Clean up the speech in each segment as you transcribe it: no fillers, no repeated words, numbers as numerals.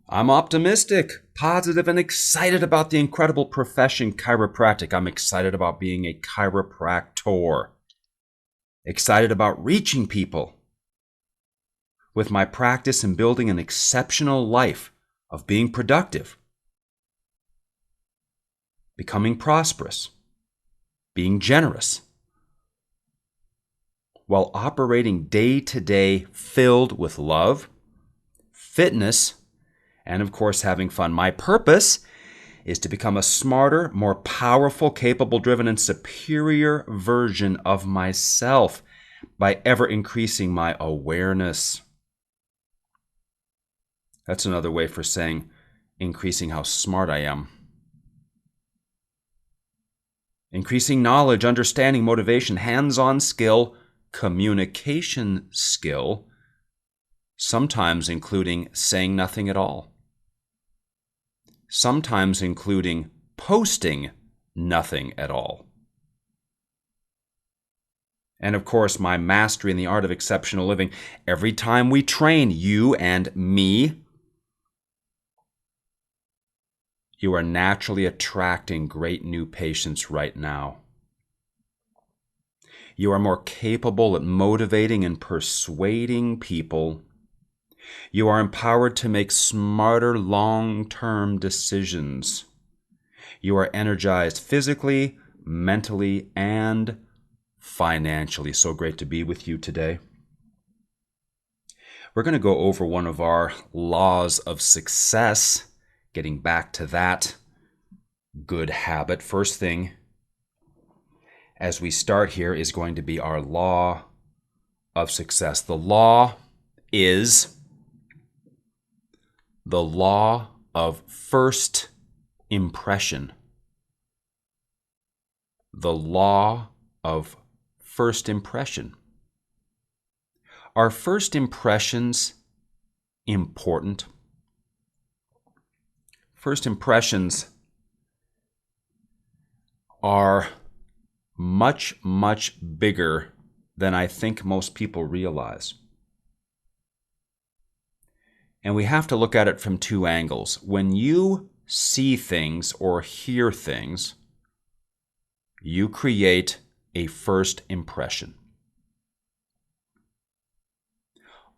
I'm optimistic, positive, and excited about the incredible profession chiropractic. I'm excited about being a chiropractor. Excited about reaching people with my practice and building an exceptional life of being productive, becoming prosperous, being generous, while operating day to day filled with love, fitness, and of course having fun. My purpose is to become a smarter, more powerful, capable, driven, and superior version of myself by ever increasing my awareness. That's another way for saying increasing how smart I am. Increasing knowledge, understanding, motivation, hands-on skill, communication skill, sometimes including saying nothing at all. Sometimes including posting nothing at all. And of course, my mastery in the art of exceptional living. Every time we train, you and me, you are naturally attracting great new patients right now. You are more capable at motivating and persuading people. You are empowered to make smarter long-term decisions. You are energized physically, mentally, and financially. So great to be with you today. We're going to go over one of our laws of success, getting back to that good habit. First thing as we start here is going to be our law of success. The law is the law of first impression. The law of first impression. Are first impressions important? First impressions are much, much bigger than I think most people realize. And we have to look at it from two angles. When you see things or hear things, you create a first impression.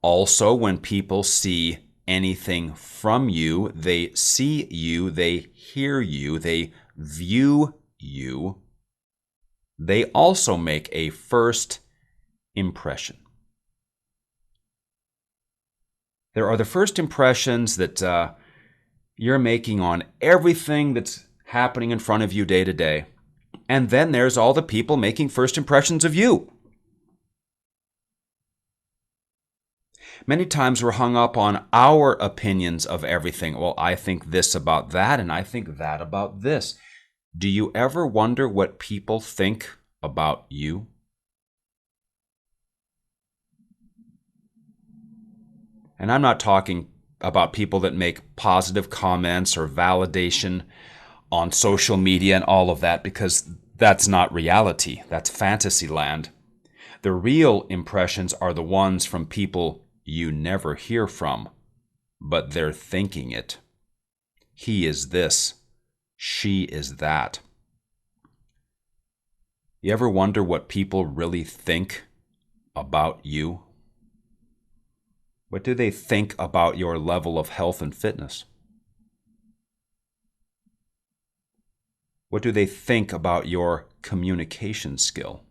Also, when people see anything from you, they see you, they hear you, they view you, they also make a first impression. There are the first impressions that you're making on everything that's happening in front of you day to day. And then there's all the people making first impressions of you. Many times we're hung up on our opinions of everything. Well, I think this about that, and I think that about this. Do you ever wonder what people think about you? And I'm not talking about people that make positive comments or validation on social media and all of that, because that's not reality. That's fantasy land. The real impressions are the ones from people you never hear from, but they're thinking it. He is this. She is that. You ever wonder what people really think about you? What do they think about your level of health and fitness? What do they think about your communication skill?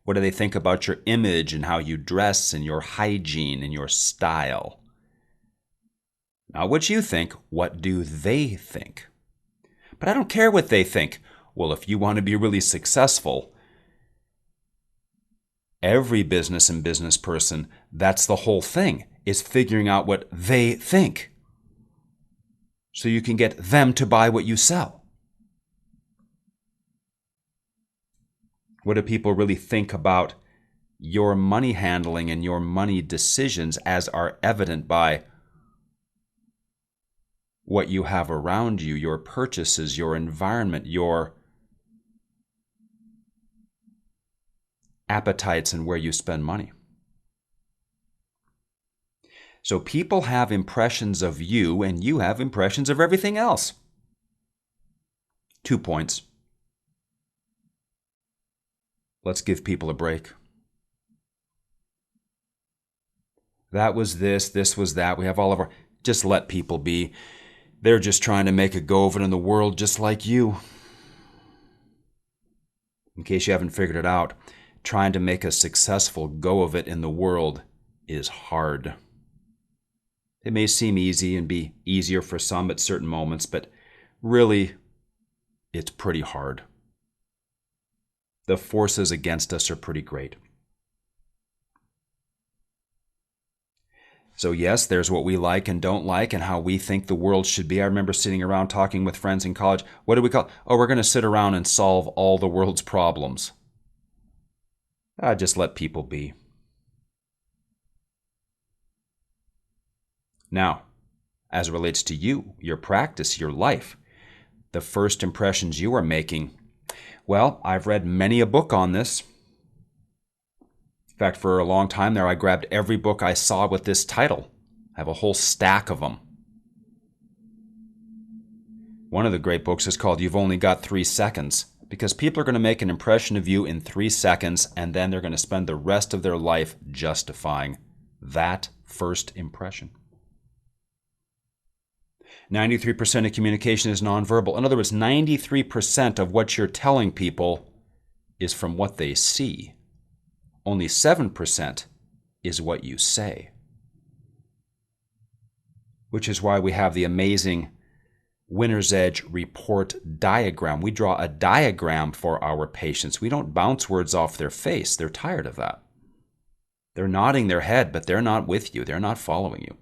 What do they think about your image and how you dress and your hygiene and your style? Not what you think, what do they think? But I don't care what they think. Well, if you want to be really successful, every business and business person, that's the whole thing, is figuring out what they think so you can get them to buy what you sell. What do people really think about your money handling and your money decisions, as are evident by what you have around you, your purchases, your environment, your appetites, and where you spend money? So people have impressions of you, and you have impressions of everything else. 2 points. Let's give people a break. That was this was that. We have all of our... Just let people be. They're just trying to make a go of it in the world just like you. In case you haven't figured it out, trying to make a successful go of it in the world is hard. It may seem easy and be easier for some at certain moments, but really, it's pretty hard. The forces against us are pretty great. So yes, there's what we like and don't like and how we think the world should be. I remember sitting around talking with friends in college. What do we call it? Oh, we're going to sit around and solve all the world's problems. Just let people be. Now, as it relates to you, your practice, your life, the first impressions you are making, well, I've read many a book on this. In fact, for a long time there, I grabbed every book I saw with this title. I have a whole stack of them. One of the great books is called You've Only Got 3 Seconds, because people are going to make an impression of you in 3 seconds, and then they're going to spend the rest of their life justifying that first impression. 93% of communication is nonverbal. In other words, 93% of what you're telling people is from what they see. Only 7% is what you say. Which is why we have the amazing Winner's Edge report diagram. We draw a diagram for our patients. We don't bounce words off their face. They're tired of that. They're nodding their head, but they're not with you. They're not following you.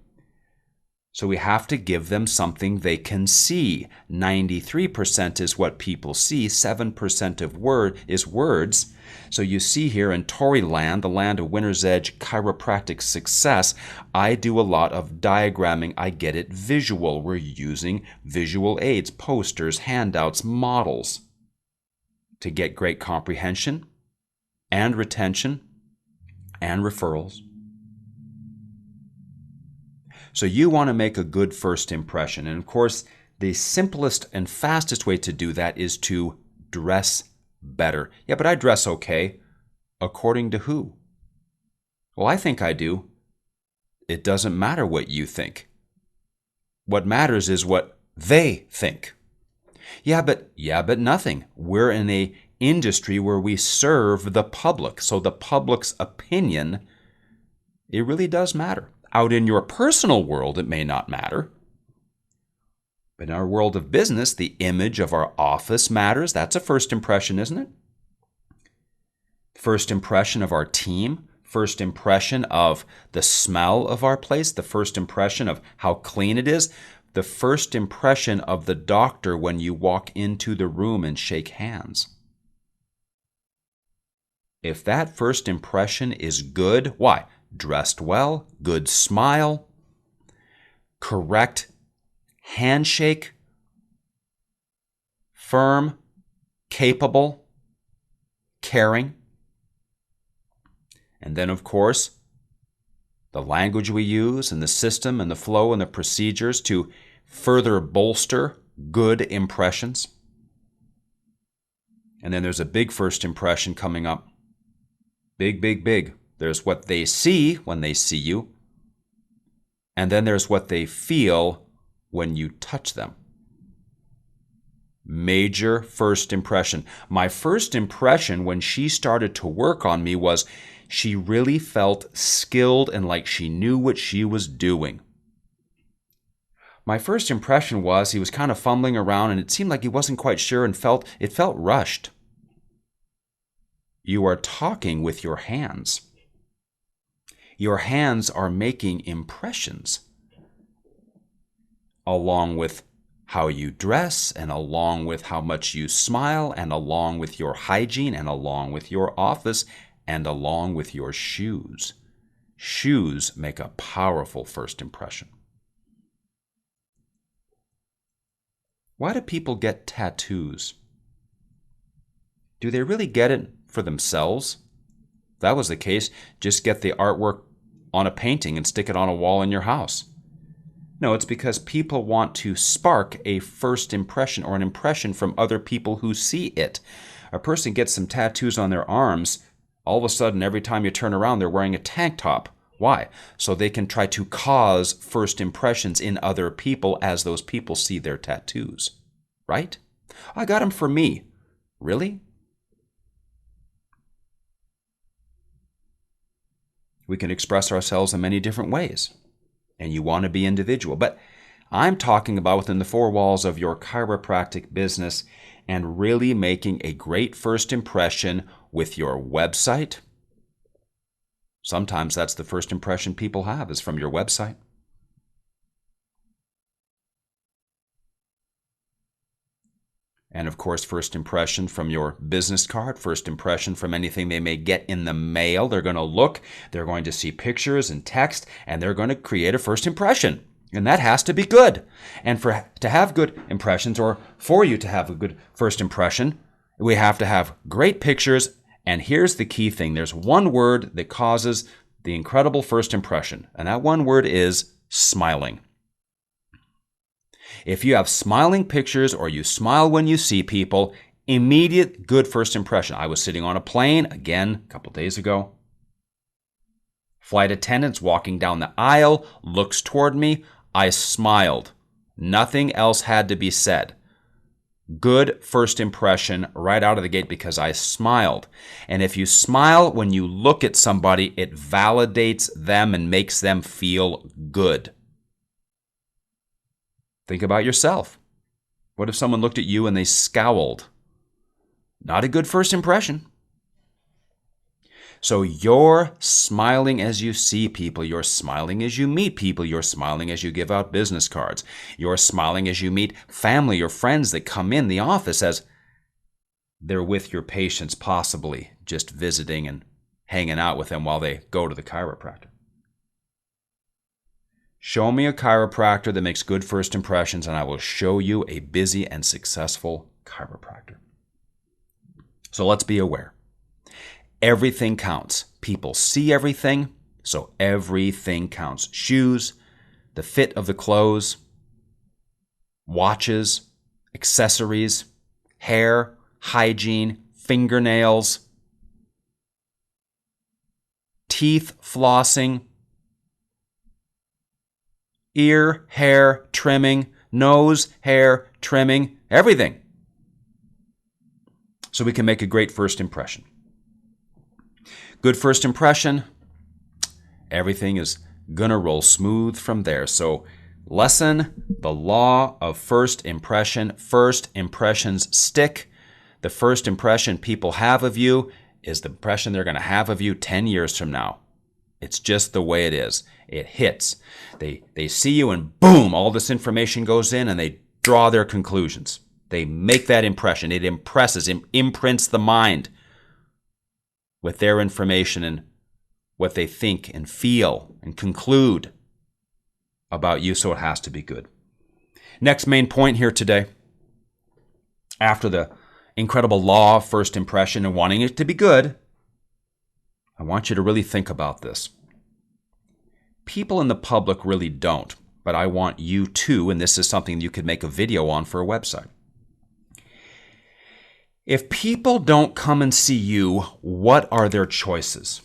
So we have to give them something they can see. 93% is what people see. 7% of is words. So you see here in Tory land, the land of Winner's Edge chiropractic success, I do a lot of diagramming. I get it visual. We're using visual aids, posters, handouts, models to get great comprehension and retention and referrals. So you want to make a good first impression. And of course, the simplest and fastest way to do that is to dress better. Yeah, but I dress okay. According to who? Well, I think I do. It doesn't matter what you think. What matters is what they think. Yeah, but nothing. We're in an industry where we serve the public. So the public's opinion, it really does matter. Out in your personal world, it may not matter. But in our world of business, the image of our office matters. That's a first impression, isn't it? First impression of our team, first impression of the smell of our place, the first impression of how clean it is, the first impression of the doctor when you walk into the room and shake hands. If that first impression is good, why? Dressed well, good smile, correct handshake, firm, capable, caring. And then, of course, the language we use and the system and the flow and the procedures to further bolster good impressions. And then there's a big first impression coming up. Big, big, big. There's what they see when they see you, and then there's what they feel when you touch them. Major first impression. My first impression when she started to work on me was she really felt skilled and like she knew what she was doing. My first impression was he was kind of fumbling around and it seemed like he wasn't quite sure and it felt rushed. You are talking with your hands. Your hands are making impressions, along with how you dress, and along with how much you smile, and along with your hygiene, and along with your office, and along with your shoes. Shoes make a powerful first impression. Why do people get tattoos? Do they really get it for themselves? If that was the case, just get the artwork on a painting and stick it on a wall in your house. No, it's because people want to spark a first impression or an impression from other people who see it. A person gets some tattoos on their arms, all of a sudden, every time you turn around, they're wearing a tank top. Why? So they can try to cause first impressions in other people as those people see their tattoos. Right? I got them for me. Really? We can express ourselves in many different ways. And you want to be individual. But I'm talking about within the four walls of your chiropractic business and really making a great first impression with your website. Sometimes that's the first impression people have is from your website. And of course, first impression from your business card, first impression from anything they may get in the mail. They're going to look, they're going to see pictures and text, and they're going to create a first impression. And that has to be good. And to have good impressions, or for you to have a good first impression, we have to have great pictures. And here's the key thing. There's one word that causes the incredible first impression. And that one word is smiling. If you have smiling pictures or you smile when you see people, immediate good first impression. I was sitting on a plane, again, a couple days ago. Flight attendants walking down the aisle, looks toward me. I smiled. Nothing else had to be said. Good first impression right out of the gate because I smiled. And if you smile when you look at somebody, it validates them and makes them feel good. Think about yourself. What if someone looked at you and they scowled? Not a good first impression. So you're smiling as you see people. You're smiling as you meet people. You're smiling as you give out business cards. You're smiling as you meet family or friends that come in the office as they're with your patients, possibly just visiting and hanging out with them while they go to the chiropractor. Show me a chiropractor that makes good first impressions, and I will show you a busy and successful chiropractor. So let's be aware. Everything counts. People see everything, so everything counts. Shoes, the fit of the clothes, watches, accessories, hair, hygiene, fingernails, teeth flossing, ear, hair, trimming, nose, hair, trimming, everything. So we can make a great first impression. Good first impression, everything is gonna roll smooth from there. So lesson, the law of first impression. First impressions stick. The first impression people have of you is the impression they're gonna have of you 10 years from now. It's just the way it is. It hits. They see you and boom, all this information goes in and they draw their conclusions. They make that impression. It impresses, imprints the mind with their information and what they think and feel and conclude about you, so it has to be good. Next main point here today, after the incredible law of first impression and wanting it to be good, I want you to really think about this. People in the public really don't, but I want you to, and this is something you could make a video on for a website. If people don't come and see you, what are their choices?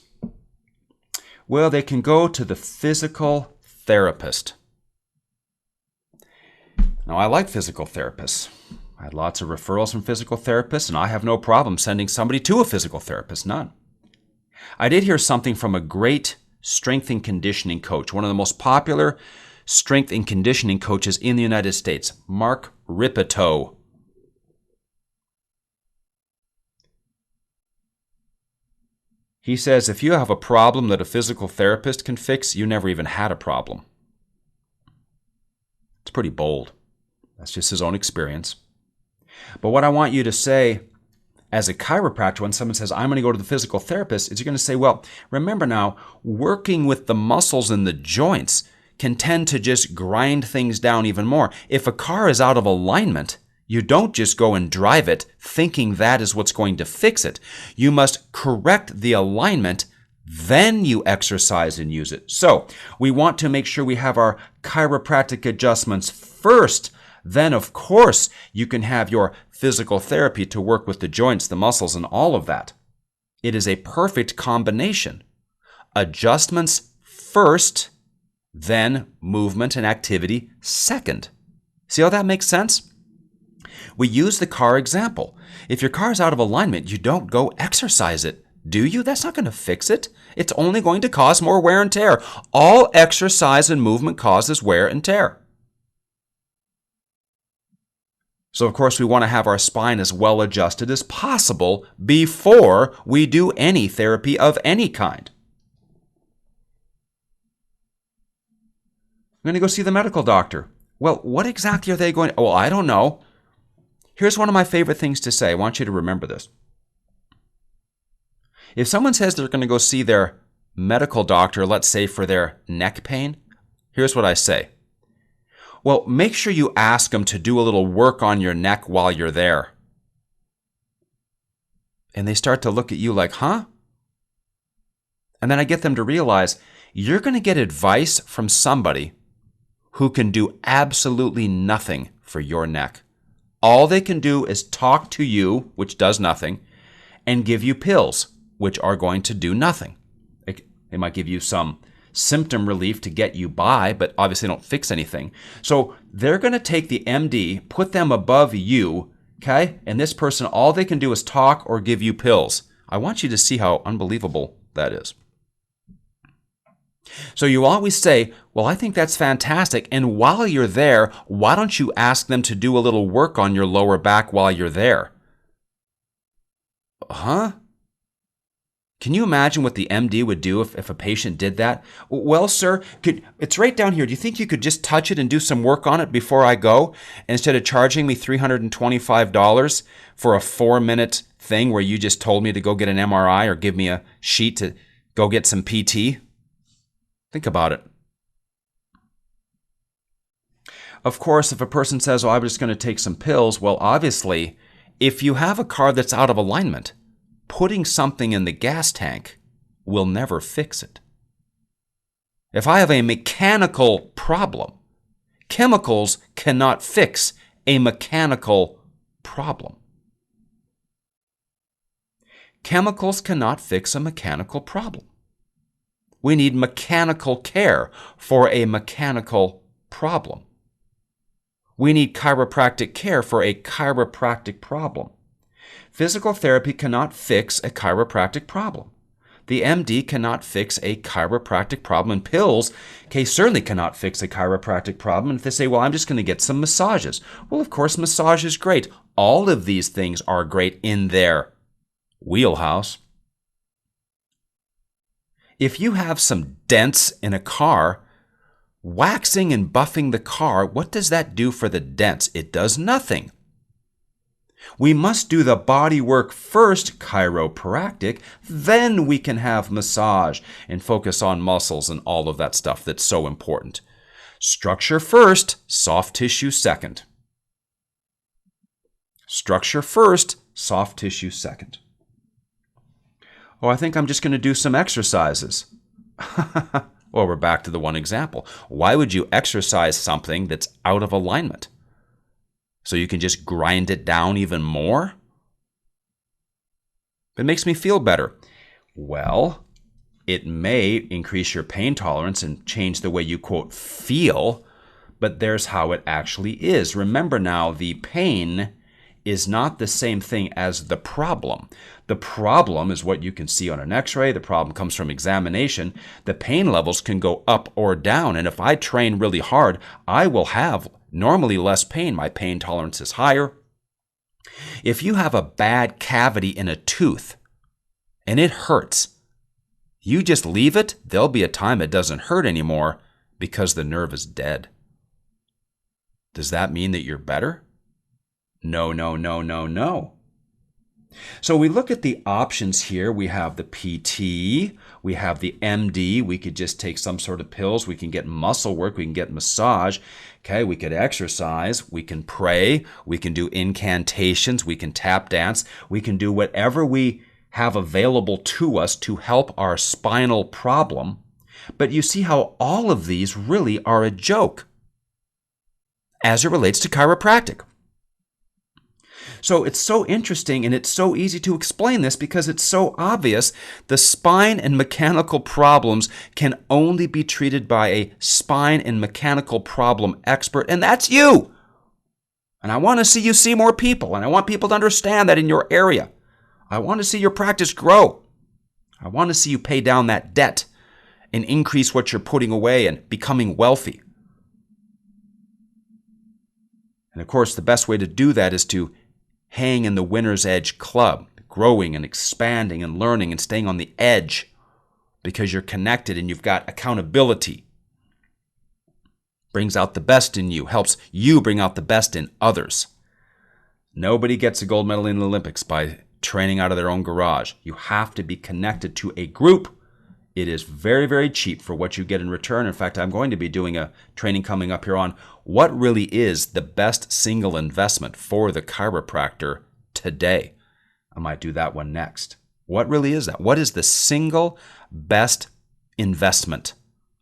Well, they can go to the physical therapist. Now, I like physical therapists. I had lots of referrals from physical therapists, and I have no problem sending somebody to a physical therapist, none. I did hear something from a great strength and conditioning coach, one of the most popular strength and conditioning coaches in the United States, Mark Rippetoe. He says, if you have a problem that a physical therapist can fix, you never even had a problem. It's pretty bold. That's just his own experience. But what I want you to say as a chiropractor, when someone says, I'm going to go to the physical therapist, is you're going to say, well, remember now, working with the muscles in the joints can tend to just grind things down even more. If a car is out of alignment, you don't just go and drive it thinking that is what's going to fix it. You must correct the alignment Then you exercise and use it. So we want to make sure we have our chiropractic adjustments first. Then, of course, you can have your physical therapy to work with the joints, the muscles, and all of that. It is a perfect combination. Adjustments first, then movement and activity second. See how that makes sense? We use the car example. If your car is out of alignment, you don't go exercise it, do you? That's not going to fix it. It's only going to cause more wear and tear. All exercise and movement causes wear and tear. So, of course, we want to have our spine as well adjusted as possible before we do any therapy of any kind. I'm going to go see the medical doctor. Well, what exactly are they going to? Well, I don't know. Here's one of my favorite things to say. I want you to remember this. If someone says they're going to go see their medical doctor, let's say for their neck pain, here's what I say. Well, make sure you ask them to do a little work on your neck while you're there. And they start to look at you like, huh? And then I get them to realize you're going to get advice from somebody who can do absolutely nothing for your neck. All they can do is talk to you, which does nothing, and give you pills, which are going to do nothing. They might give you some symptom relief to get you by, but obviously don't fix anything. So they're going to take the MD, put them above you, okay? And this person, all they can do is talk or give you pills. I want you to see how unbelievable that is. So you always say, well, I think that's fantastic. And while you're there, why don't you ask them to do a little work on your lower back while you're there? Huh? Can you imagine what the MD would do if a patient did that? Well, sir, it's right down here. Do you think you could just touch it and do some work on it before I go? Instead of charging me $325 for a 4-minute thing where you just told me to go get an MRI or give me a sheet to go get some PT? Think about it. Of course, if a person says, oh, I'm just going to take some pills, well, obviously, if you have a car that's out of alignment, putting something in the gas tank will never fix it. If I have a mechanical problem, chemicals cannot fix a mechanical problem. Chemicals cannot fix a mechanical problem. We need mechanical care for a mechanical problem. We need chiropractic care for a chiropractic problem. Physical therapy cannot fix a chiropractic problem. The MD cannot fix a chiropractic problem, and pills certainly cannot fix a chiropractic problem. And if they say, well, I'm just going to get some massages. Well, of course, massage is great. All of these things are great in their wheelhouse. If you have some dents in a car, waxing and buffing the car, what does that do for the dents? It does nothing. We must do the body work first, chiropractic, then we can have massage and focus on muscles and all of that stuff that's so important. Structure first, soft tissue second. Structure first, soft tissue second. Oh, I think I'm just going to do some exercises. Well, we're back to the one example. Why would you exercise something that's out of alignment? So you can just grind it down even more? It makes me feel better. Well, it may increase your pain tolerance and change the way you, quote, feel, but there's how it actually is. Remember now, the pain is not the same thing as the problem. The problem is what you can see on an x-ray. The problem comes from examination. The pain levels can go up or down, and if I train really hard, I will have normally less pain. My pain tolerance is higher. If you have a bad cavity in a tooth and it hurts, you just leave it, there'll be a time it doesn't hurt anymore because the nerve is dead. Does that mean that you're better? No, no, no, no, no. So we look at the options here. We have the PT, we have the MD. We could just take some sort of pills. We can get muscle work. We can get massage. Okay, we could exercise. We can pray. We can do incantations. We can tap dance. We can do whatever we have available to us to help our spinal problem. But you see how all of these really are a joke as it relates to chiropractic. So it's so interesting and it's so easy to explain this because it's so obvious. The spine and mechanical problems can only be treated by a spine and mechanical problem expert, and that's you. And I want to see you see more people, and I want people to understand that in your area. I want to see your practice grow. I want to see you pay down that debt and increase what you're putting away and becoming wealthy. And of course, the best way to do that is to hang in the Winner's Edge Club, growing and expanding and learning and staying on the edge because you're connected and you've got accountability. Brings out the best in you, helps you bring out the best in others. Nobody gets a gold medal in the Olympics by training out of their own garage. You have to be connected to a group. It is very, very cheap for what you get in return. In fact, I'm going to be doing a training coming up here on what really is the best single investment for the chiropractor today. I might do that one next. What really is that? What is the single best investment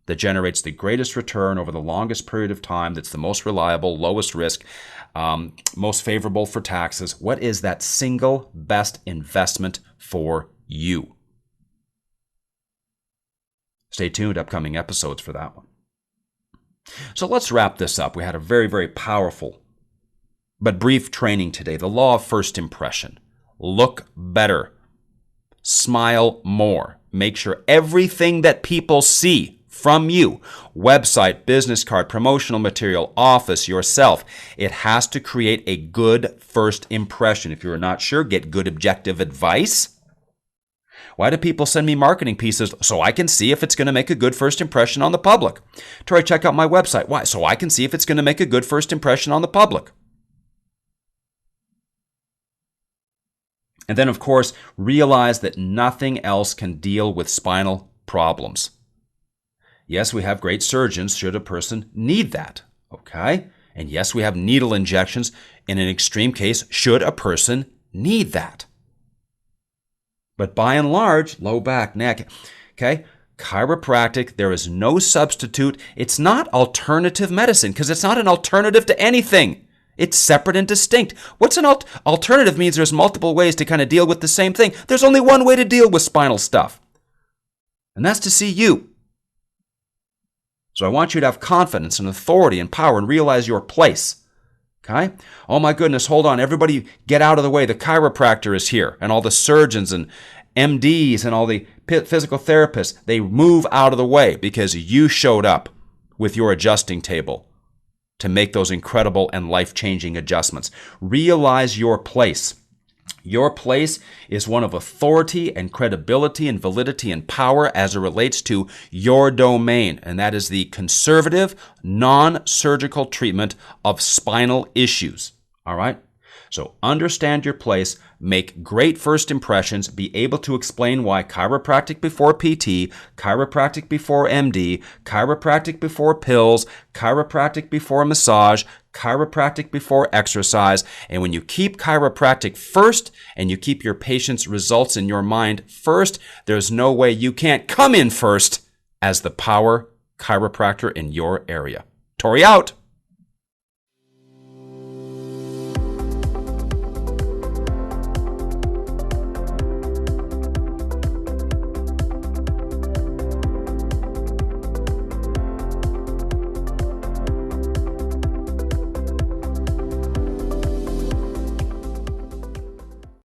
that generates the greatest return over the longest period of time, that's the most reliable, lowest risk, most favorable for taxes? What is that single best investment for you? Stay tuned, upcoming episodes for that one. So let's wrap this up. We had a very, very powerful but brief training today. The law of first impression. Look better. Smile more. Make sure everything that people see from you, website, business card, promotional material, office, yourself, it has to create a good first impression. If you're not sure, get good objective advice. Why do people send me marketing pieces? So I can see if it's going to make a good first impression on the public. Tory, check out my website. Why? So I can see if it's going to make a good first impression on the public. And then, of course, realize that nothing else can deal with spinal problems. Yes, we have great surgeons should a person need that, okay? And yes, we have needle injections in an extreme case should a person need that. But by and large, low back, neck, okay? Chiropractic, there is no substitute. It's not alternative medicine because it's not an alternative to anything. It's separate and distinct. What's an alternative means there's multiple ways to kind of deal with the same thing. There's only one way to deal with spinal stuff, and that's to see you. So I want you to have confidence and authority and power and realize your place. Okay? Oh my goodness, hold on. Everybody get out of the way. The chiropractor is here, and all the surgeons and MDs and all the physical therapists, they move out of the way because you showed up with your adjusting table to make those incredible and life-changing adjustments. Realize your place. Your place is one of authority and credibility and validity and power as it relates to your domain, and that is the conservative, non-surgical treatment of spinal issues. All right? So understand your place, make great first impressions, be able to explain why chiropractic before PT, chiropractic before MD, chiropractic before pills, chiropractic before massage, chiropractic before exercise. And when you keep chiropractic first and you keep your patient's results in your mind first, there's no way you can't come in first as the power chiropractor in your area. Tory out.